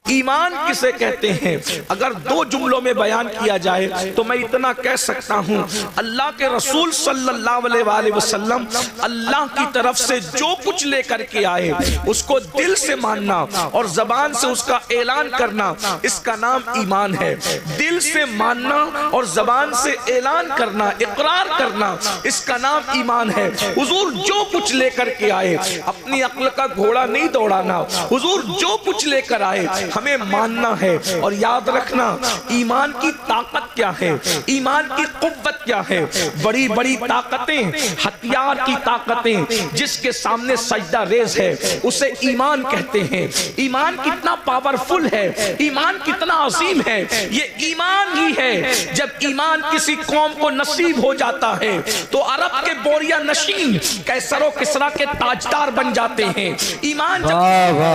ایمان کسے کہتے ہیں؟ اگر دو جملوں میں بیان کیا جائے تو میں اتنا کہہ سکتا ہوں، اللہ کے رسول صلی اللہ علیہ وآلہ وسلم اللہ کی طرف سے جو کچھ لے کر کے آئے اس کو دل سے ماننا اور زبان سے اس کا اعلان کرنا، اس کا نام ایمان ہے۔ دل سے ماننا اور زبان سے اعلان کرنا، اقرار کرنا، اس کا نام ایمان ہے۔ حضور جو کچھ لے کر کے آئے، اپنی عقل کا گھوڑا نہیں دوڑانا، حضور جو کچھ لے کر آئے ہمیں ماننا ہے۔ اور یاد رکھنا ایمان کی طاقت کیا ہے، ایمان کی قوت کیا ہے۔ بڑی بڑی طاقتیں، ہتھیار کی طاقتیں جس کے سامنے سجدہ ریز ہے اسے ایمان کہتے ہیں۔ ایمان کتنا پاورفل ہے، ایمان کتنا عظیم ہے، یہ ایمان ہی ہے۔ جب ایمان کسی قوم کو نصیب ہو جاتا ہے تو عرب کے بوریا نشین قیصر و کسریٰ کے تاجدار بن جاتے ہیں۔ ایمان جب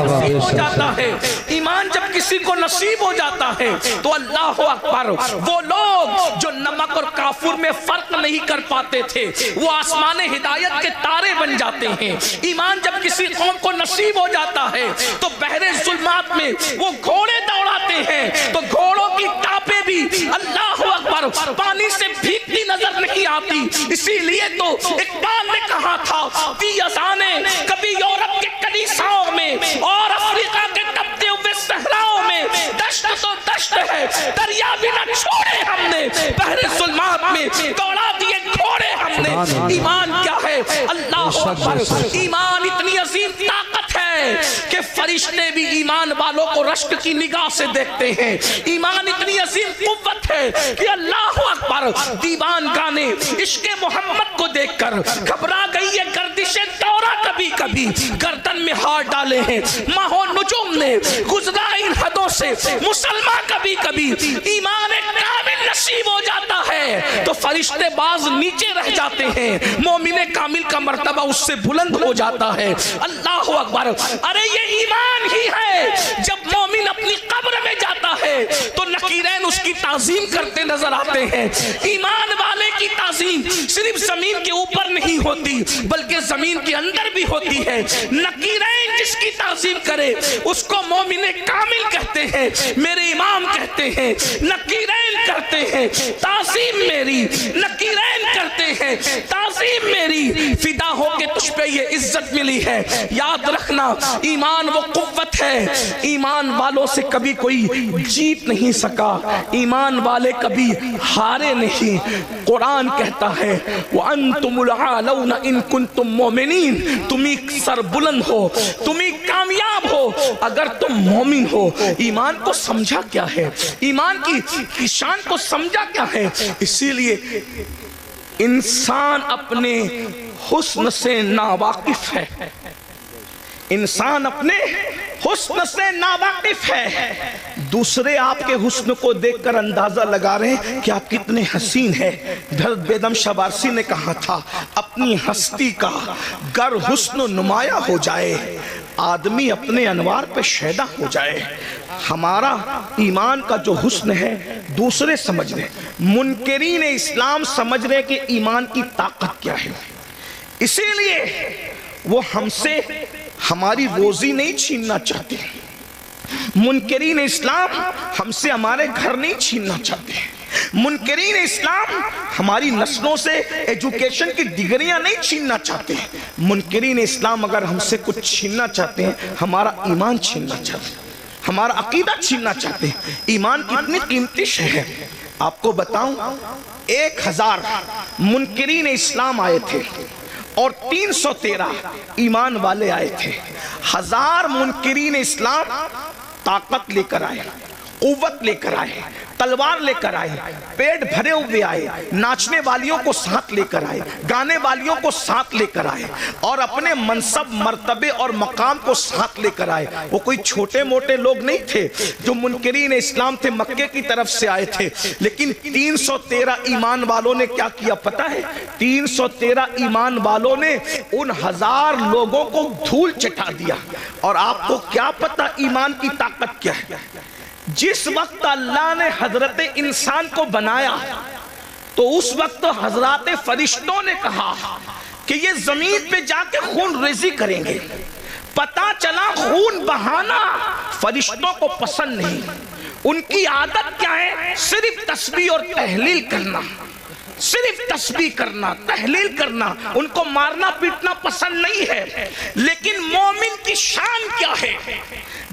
نصیب ہو جاتا ہے، ایمان جب کسی کو نصیب ہو جاتا ہے تو اللہ اکبر، وہ لوگ جو نمک اور کافور میں فرق نہیں کر پاتے تھے وہ آسمان ہدایت کے تارے بن جاتے ہیں۔ ایمان جب کسی قوم کو نصیب ہو جاتا ہے تو بحر ظلمات میں وہ گھوڑے دوڑاتے ہیں تو گھوڑوں کی ٹاپیں بھی اللہ اکبر پانی سے بھیگتی نظر نہیں آتی۔ اسی لیے تو اقبال نے کہا تھا کہ اذانیں کبھی یورپ کے کلیساؤں میں اور افریقہ کے تپتے ہوئے صحراؤں میں دشت تو دشت ہے، دریا بھی نہ چھوڑے ہم نے، بحر ظلمات میں دوڑا دیے گھوڑے ہم نے۔ ایمان کیا ہے؟ اللہ اکبر، ایمان اتنی عظیم طاقت ہے کہ فرشتے بھی ایمان والوں کو رشک کی نگاہ سے دیکھتے ہیں۔ ایمان اتنی عظیم قوت ہے کہ اللہ اکبر، دیوان گانے عشق محمد کو دیکھ کر گھبرا گئی ہے گردش دورہ، کبھی کبھی گردن میں ہاتھ ڈالے ہیں ماہ و نجوم نے، گزرا ان حدوں سے مسلمان کبھی کبھی ایمان کامل نصیب ہو جاتا ہے تو فرشتے باز نیچے رہ جاتے ہیں، مومن کامل کا مرتبہ اس سے بلند ہو جاتا ہے۔ اللہ اکبر، ارے یہ ایمان ہی ہے۔ جب مومن اپنی قبر میں جاتا ہے تو نکیرین اس کی تعظیم کرتے نظر آتے ہیں۔ ایمان والے کی تعظیم صرف زمین کے اوپر نہیں ہوتی بلکہ زمین کے اندر بھی ہوتی ہے۔ نکیرین جس کی تعظیم کرے اس کو مومن کامل کہتے ہیں، میرے امام کہتے ہیں، نکیرین کرتے ہیں تعظیم میری، نکیرین کرتے ہیں تعظیم میری، فدا ہو کے تجھ پہ یہ عزت ملی ہے۔ یاد رکھنا ایمان وہ قوت ہے، ایمان والوں سے کبھی کوئی جیت نہیں سکا، ایمان والے کبھی ہارے نہیں۔ قرآن کہتا ہے وَأَنْتُمُ الْعَالَوْنَ إِن كُنْتُم مُؤْمِنِينَ، تمہیں سر بلند ہو، تمہیں کامیاب ہو اگر تم مومن ہو۔ ایمان کو سمجھا کیا ہے، ایمان کی شان کو سمجھا کیا ہے؟ اسی لیے انسان اپنے حسن سے ناواقف ہے، انسان اپنے حسن سے ناواقف ہے۔ دوسرے آپ کے حسن کو دیکھ کر اندازہ لگا رہے ہیں کہ آپ کتنے حسین ہیں۔ حضرت بیدم شاہ وارسی نے کہا تھا اپنی ہستی کا گر حسن نمایاں ہو جائے، آدمی اپنے انوار پہ شیدا ہو جائے۔ ہمارا ایمان کا جو حسن ہے دوسرے سمجھ رہے، منکرین اسلام سمجھ رہے کہ ایمان کی طاقت کیا ہے، اسی لیے وہ ہم سے ہماری روزی نہیں چھیننا چاہتے۔ منکرین اسلام ہم سے ہمارے گھر نہیں چھیننا چاہتے، منکرین اسلام ہماری نسلوں سے ایجوکیشن کی ڈگریاں نہیں چھیننا چاہتے۔ منکرین اسلام اگر ہم سے کچھ چھیننا چاہتے ہیں ہمارا ایمان چھیننا چاہتے ہیں، ہمارا عقیدہ چھیننا چاہتے ہیں۔ ایمان کتنی قیمتی شے ہے، آپ کو بتاؤں 1000 منکرین اسلام آئے تھے اور 313 ایمان والے آئے تھے۔ 1000 منکرین اسلام طاقت لے کر آئے، قوت لے کر آئے، تلوار لے کر آئے، پیٹ بھرے ہوئے آئے، ناچنے والیوں کو ساتھ لے کر آئے، گانے والیوں کو ساتھ لے کر آئے اور اپنے منصب مرتبے اور مقام کو ساتھ لے کر آئے۔ وہ کوئی چھوٹے موٹے لوگ نہیں تھے جو منکرین اسلام تھے، مکے کی طرف سے آئے تھے۔ لیکن 313 ایمان والوں نے کیا کیا پتہ ہے؟ 313 ایمان والوں نے ان 1000 لوگوں کو دھول چٹا دیا۔ اور آپ کو کیا پتہ ایمان کی طاقت کیا ہے؟ جس وقت اللہ نے حضرت انسان کو بنایا تو اس وقت حضرات فرشتوں نے کہا کہ یہ زمین پہ جا کے خون ریزی کریں گے، پتا چلا خون بہانا فرشتوں کو پسند نہیں. ان کی عادت کیا ہے؟ صرف تسبیح اور تحلیل کرنا، صرف تسبیح کرنا، تحلیل کرنا. ان کو مارنا پیٹنا پسند نہیں ہے. لیکن مومن کی شان کیا ہے؟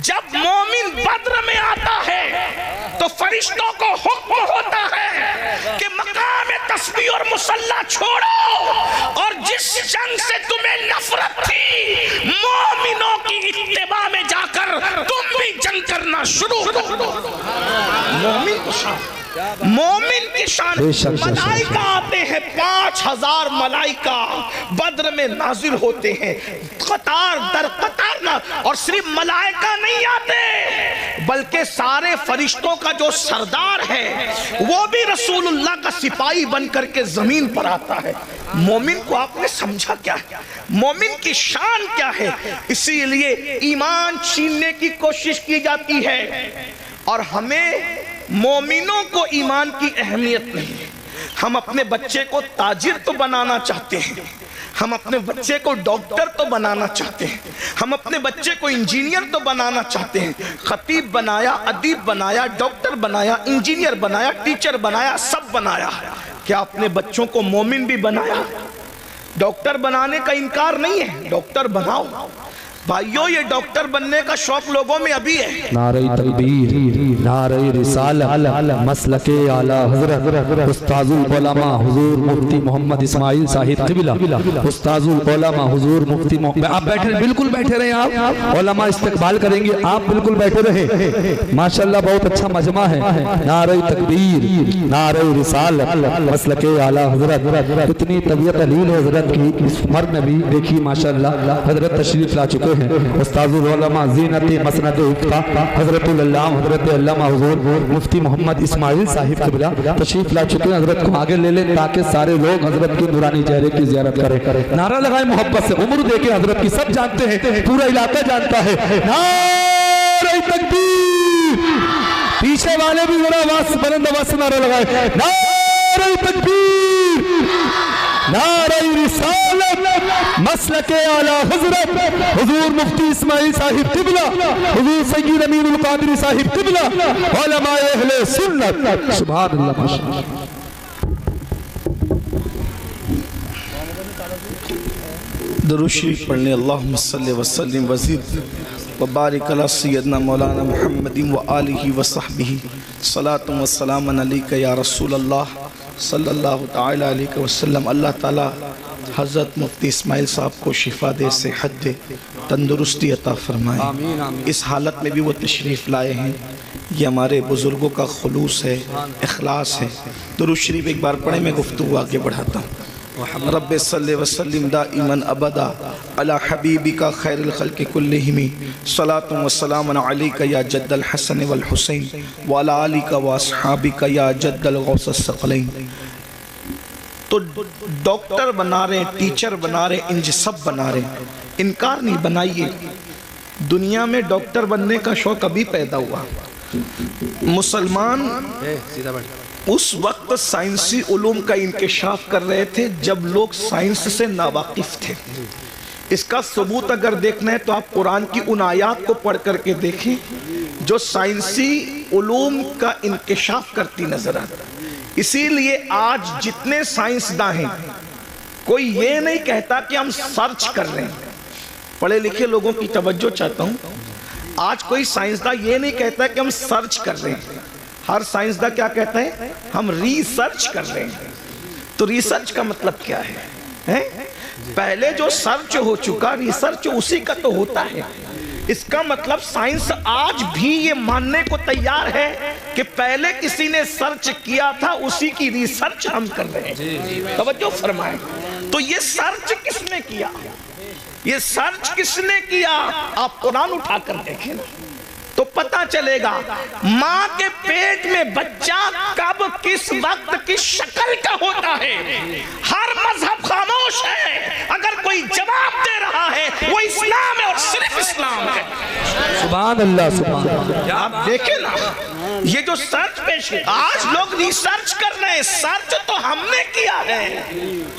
جب مومن بدر میں آتا ہے تو فرشتوں کو حکم ہوتا ہے کہ مقام تسبیح اور مصلی چھوڑو، اور جس جنگ سے تمہیں نفرت تھی مومنوں کی اتباع میں جا کر تم بھی جنگ کرنا شروع کرو. مومن کی شان، مومن کی شان. ملائکہ آتے ہیں، 5000 ملائکہ بدر میں نازل ہوتے ہیں، قطار در قطار نہ. اور صرف ملائکہ نہیں آتے بلکہ سارے فرشتوں کا جو سردار ہے وہ بھی رسول اللہ کا سپاہی بن کر کے زمین پر آتا ہے. مومن کو آپ نے سمجھا کیا ہے؟ مومن کی شان کیا ہے؟ اسی لیے ایمان چھیننے کی کوشش کی جاتی ہے. اور ہمیں مومنوں کو ایمان کی اہمیت نہیں ہے. ہم اپنے بچے کو تاجر تو بنانا چاہتے ہیں، ہم اپنے بچے کو ڈاکٹر تو بنانا چاہتے ہیں، ہم اپنے بچے کو انجینئر تو بنانا چاہتے ہیں. خطیب بنایا، ادیب بنایا، ڈاکٹر بنایا، انجینئر بنایا، ٹیچر بنایا، سب بنایا. کیا اپنے بچوں کو مومن بھی بنایا؟ ڈاکٹر بنانے کا انکار نہیں ہے، ڈاکٹر بناؤ. بھائیو یہ ڈاکٹر بننے کا شوق لوگوں میں ابھی ہے. نعرہ تکبیر، نعرہ رسالہ، مسلک اعلی حضرت استاذ العلماء حضور مفتی محمد اسماعیل صاحب قبلہ، استاذ العلماء حضور مفتی محمد. آپ بیٹھے، بالکل بیٹھے رہیں. آپ علماء استقبال کریں گے، آپ بالکل بیٹھے رہے. ماشاءاللہ بہت اچھا مجمع ہے. نعرہ تکبیر، نعرہ رسالہ، مسلک اعلی حضرت. اتنی طبیعت علیل حضرت کی اس عمر میں بھی دیکھی ماشاءاللہ حضرت تشریف لا چکے ہیں. استاذ العلماء زینت مسند افتاء حضرت اللہ حضرت علامہ حضور مفتی محمد اسماعیل صاحب قبلہ تشریف لا چکے ہیں. حضرت کو آگے لے لیں تاکہ سارے لوگ حضرت کے نورانی چہرے کی زیارت کریں. نعرہ لگائیں محبت سے، عمر دے کے حضرت کی سب جانتے ہیں، پورا علاقہ جانتا ہے. نعرہ تکبیر. پیچھے والے بھی ذرا آواز بلند آواز سے نعرہ لگائیں. نعرہ تکبیر، نعرہ رسالت، مسلک اعلی حضرت حضور مفتی اسماعیل صاحب قبلہ، حضور سید امین القادری صاحب قبلہ، علماء اہل سنت. سبحان اللہ. ماشاءاللہ. درود شریف پڑھنے. اللہم صلی وسلم وزید وبارک علی سیدنا مولانا محمد وآلہ وصحبہ. صلاۃ و سلام علیک یا رسول اللہ صلی اللہ تعالی علیہ وسلم. اللہ تعالی حضرت مفتی اسماعیل صاحب کو شفا دے، صحت دے، تندرستی عطا فرمائے. اس حالت میں بھی وہ تشریف لائے ہیں. یہ ہمارے بزرگوں کا خلوص ہے، اخلاص ہے. درود شریف ایک بار پڑھیں، میں گفتگو آگے بڑھاتا ہوں. رب صلی وسلم دائما ابدا علی حبیبک خیر الخلق کلہم. صلاۃ و سلام علیک یا جد الحسن والحسین وعلی آلک واصحابک یا جد الغوث الثقلین. تو ڈاکٹر بنا رہے ہیں، ٹیچر بنا رہے ہیں، انج سب بنا رہے ہیں. انکار نہیں. بنائیے. دنیا میں ڈاکٹر بننے کا شوق ابھی پیدا ہوا. مسلمان اس وقت سائنسی علوم کا انکشاف کر رہے تھے جب لوگ سائنس سے ناواقف تھے. اس کا ثبوت اگر دیکھنا ہے تو آپ قرآن کی ان آیات کو پڑھ کر کے دیکھیں جو سائنسی علوم کا انکشاف کرتی نظر آتا. اسی لیے آج جتنے سائنسداں ہیں کوئی یہ نہیں کہتا کہ ہم سرچ کر رہے ہیں. پڑھے لکھے لوگوں کی توجہ چاہتا ہوں. آج کوئی سائنسداں یہ نہیں کہتا کہ ہم سرچ کر رہے ہیں. ہر سائنسداں کیا کہتا ہے؟ ہم ریسرچ کر رہے ہیں. تو ریسرچ کا مطلب کیا ہے؟ پہلے جو سرچ ہو چکا ریسرچ اسی کا تو ہوتا ہے. اس کا مطلب سائنس آج بھی یہ ماننے کو تیار ہے کہ پہلے کسی نے سرچ کیا تھا اسی کی ریسرچ ہم کر رہے ہیں. توجہ فرمائیں. تو یہ سرچ کس نے کیا؟ یہ سرچ کس نے کیا؟ آپ قرآن اٹھا کر دیکھیں نا. تو پتہ چلے گا ماں کے پیٹ میں بچہ کب کس وقت کس شکل کا ہوتا ہے۔ ہر مذہب خاموش ہے، اگر کوئی جواب دے رہا ہے وہ اسلام ہے اور صرف اسلام ہے۔ سبحان اللہ سبحان اللہ۔ آپ دیکھیں نا یہ جو سرچ پیش ہے، آج لوگ ریسرچ کر رہے ہیں، سرچ تو ہم نے کیا ہے،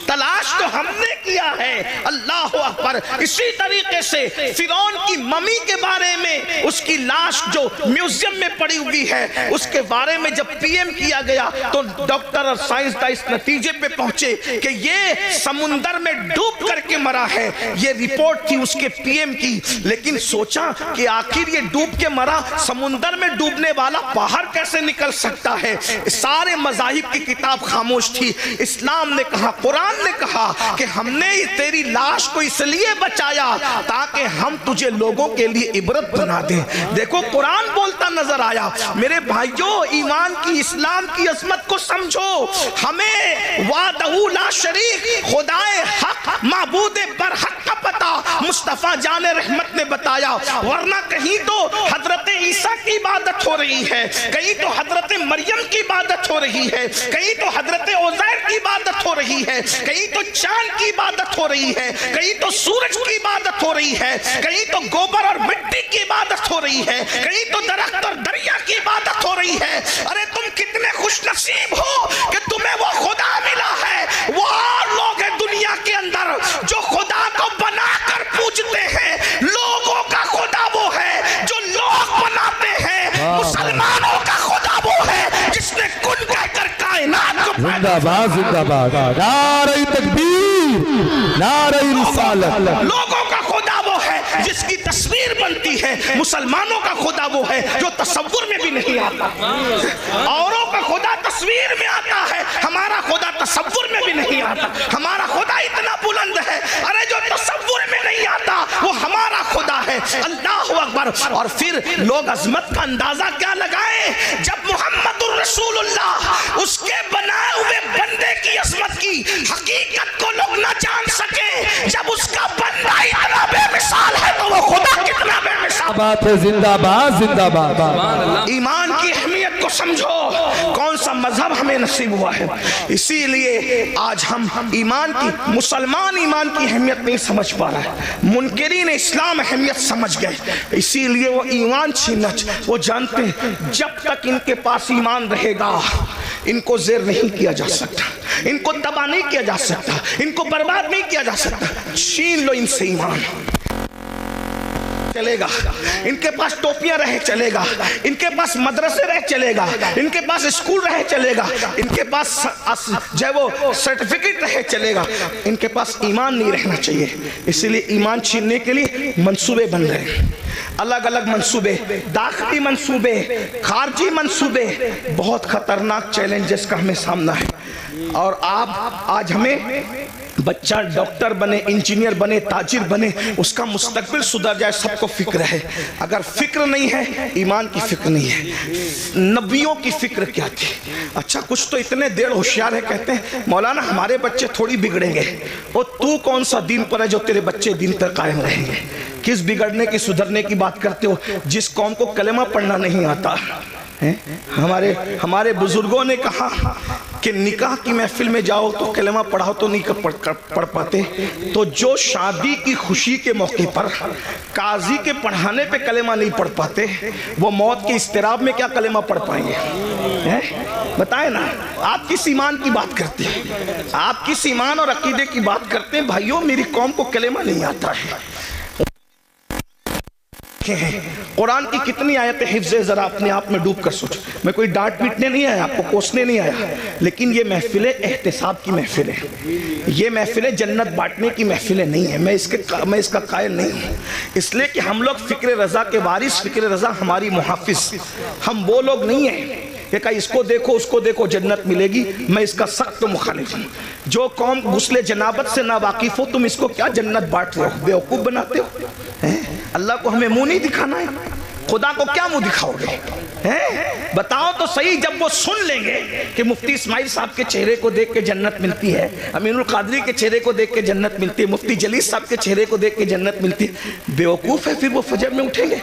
تلاش تو ہم نے کیا ہے۔ اللہ اکبر۔ اسی طریقے سے فرعون کی ممی کے بارے میں، اس کی لاش جو میوزیم میں پڑی ہوئی ہے، اس کے بارے میں جب پی ایم کیا گیا تو ڈاکٹر اور سائنسداں اس نتیجے پہ پہنچے کہ یہ سمندر میں ڈوب کر کے مرا ہے۔ یہ رپورٹ تھی اس کے پی ایم کی، لیکن سوچا کہ آخر یہ ڈوب کے مرا، سمندر میں ڈوبنے والا باہر کیسے نکل سکتا ہے؟ سارے مذاہب کی کتاب خاموش تھی۔ اسلام نے کہا، قرآن نے کہا کہ ہم نے تیری لاش کو اس لیے بچایا تاکہ ہم تجھے لوگوں کے لیے عبرت بنا دیں۔ دیکھو قرآن بولتا نظر آیا۔ میرے بھائیوں، ایمان کی، اسلام کی عظمت کو سمجھو۔ ہمیں وحدہ لا شریک، خدائے حق، معبود برحق کا پتہ مصطفیٰ جان رحمت نے بتایا، ورنہ کہیں تو حضرت عیسیٰ کی عبادت ہو رہی ہے، کہیں تو حضرت مریم کی عبادت ہو رہی ہے، کہیں تو حضرت عزیر کی عبادت ہو رہی ہے، کہیں تو چاند کی عبادت ہو رہی ہے، کہیں تو سورج کی عبادت ہو رہی ہے، کہیں تو گوبر اور مٹی کی عبادت ہو رہی ہے، کہیں تو درخت اور دریا کی عبادت ہو رہی ہے۔ ارے تم کتنے خوش نصیب ہو کہ تمہیں وہ خدا ملا ہے۔ وہ اور لوگ ہیں دنیا کے اندر جو خدا کو بنا کر پوجتے ہیں۔ لوگوں کا خدا وہ ہے جو لوگ بناتے ہیں، مسلمانوں کا خدا وہ ہے جس نے کن کہہ کر کائنات کو زندہ باد زندہ باد، نعرہ تکبیر، نعرہ رسالت۔ لوگوں کا خدا وہ ہے جس کی تصویر بنتی ہے، مسلمانوں کا خدا وہ ہے جو تصور میں بھی نہیں آتا۔ اوروں کا خدا تصویر میں آتا ہے، ہمارا خدا تصور میں بھی نہیں آتا۔ ہمارا خدا اتنا بلند ہے، ارے جو تصور میں نہیں آتا وہ ہمارا خدا ہے۔ اللہ اکبر۔ اور پھر لوگ عظمت کا اندازہ کیا لگائیں جب محمد الرسول اللہ اس کے بنائے ہوئے بندے کی عظمت کی حقیقت کو لوگ نہ جان سکے۔ جب اس کا بندہ اتنا بے مثال ہے تو وہ خدا کتنا بے مثال بات ہے۔ زندہ باد زندہ باد۔ ایمان کی اہمیت کو سمجھو، کون سا مذہب ہمیں نصیب ہوا ہے۔ اسی لیے آج ہم ایمان کی، مسلمان ایمان کی اہمیت نہیں سمجھ پا رہا ہے، منکرین اسلام اہمیت سمجھ گئے، اسی لیے وہ ایمان چھیننا، وہ جانتے ہیں جب تک ان کے پاس ایمان رہے گا ان کو زیر نہیں کیا جا سکتا، ان کو تباہ نہیں کیا جا سکتا، ان کو برباد نہیں کیا جا سکتا۔ چھین لو ان سے ایمان، چلے گا۔ ان کے پاس ٹوپیاں رہے چلے گا، ان کے پاس مدرسے رہے چلے گا، ان کے پاس اسکول رہے چلے گا، ان کے پاس جو ہے وہ سرٹیفکیٹ رہے چلے گا، ان کے پاس ایمان نہیں رہنا چاہیے۔ اسی لیے ایمان چھیننے کے لیے منصوبے بن رہے ہیں، الگ الگ منصوبے، داخلی منصوبے، خارجی منصوبے، بہت خطرناک چیلنجز کا ہمیں سامنا ہے۔ اور آپ آج ہمیں بچہ ڈاکٹر بنے، انجینئر بنے، تاجر بنے، اس کا مستقبل سدھر جائے، سب کو فکر ہے۔ اگر فکر نہیں ہے، ایمان کی فکر نہیں ہے۔ نبیوں کی فکر کیا تھی؟ اچھا کچھ تو اتنے دیر ہوشیار ہے، کہتے ہیں مولانا ہمارے بچے تھوڑی بگڑیں گے۔ اور تو کون سا دین پر ہے جو تیرے بچے دین پر قائم رہیں گے؟ کس بگڑنے کی، سدھرنے کی بات کرتے ہو؟ جس قوم کو کلمہ پڑھنا نہیں آتا۔ ہمارے بزرگوں نے کہا کہ نکاح کی محفل میں جاؤ تو کلمہ پڑھاؤ تو نہیں پڑھ پاتے، تو جو شادی کی خوشی کے موقع پر قاضی کے پڑھانے پہ کلمہ نہیں پڑھ پاتے، وہ موت کے اضطراب میں کیا کلمہ پڑھ پائیں گے؟ بتائیں نا، آپ کس ایمان کی بات کرتے ہیں؟ آپ کس ایمان اور عقیدے کی بات کرتے ہیں؟ بھائیوں میری قوم کو کلمہ نہیں آتا ہے۔ قرآن کی کتنی آیتیں حفظ ہے، ذرا اپنے آپ میں ڈوب کر سوچ۔ میں کوئی ڈانٹ پیٹنے نہیں آیا، آپ کو کوسنے نہیں آیا، لیکن یہ محفلیں احتساب کی محفلیں، یہ محفلیں جنت بانٹنے کی محفلیں نہیں ہیں۔ میں اس کا قائل نہیں ہوں، اس لیے کہ ہم لوگ فکر رضا کے وارث، فکر رضا ہماری محافظ، ہم وہ لوگ نہیں ہیں کہ کہا اس کو دیکھو اس کو دیکھو جنت ملے گی۔ میں اس کا سخت مخالف ہوں۔ جو قوم غسل جنابت سے نہ واقف ہو، تم اس کو کیا جنت بانٹ رہے ہو؟ بیوقوف بناتے ہو۔ اللہ کو ہمیں منہ نہیں دکھانا ہے، خدا کو کیا منہ دکھاؤ گے؟ بتاؤ تو صحیح، جب وہ سن لیں گے کہ مفتی اسماعیل صاحب کے چہرے کو دیکھ کے جنت ملتی ہے، امین القادری کے چہرے کو دیکھ کے جنت ملتی ہے، مفتی جلیل صاحب کے چہرے کو دیکھ کے جنت ملتی ہے، بیوقوف ہے پھر وہ فجر میں اٹھیں گے؟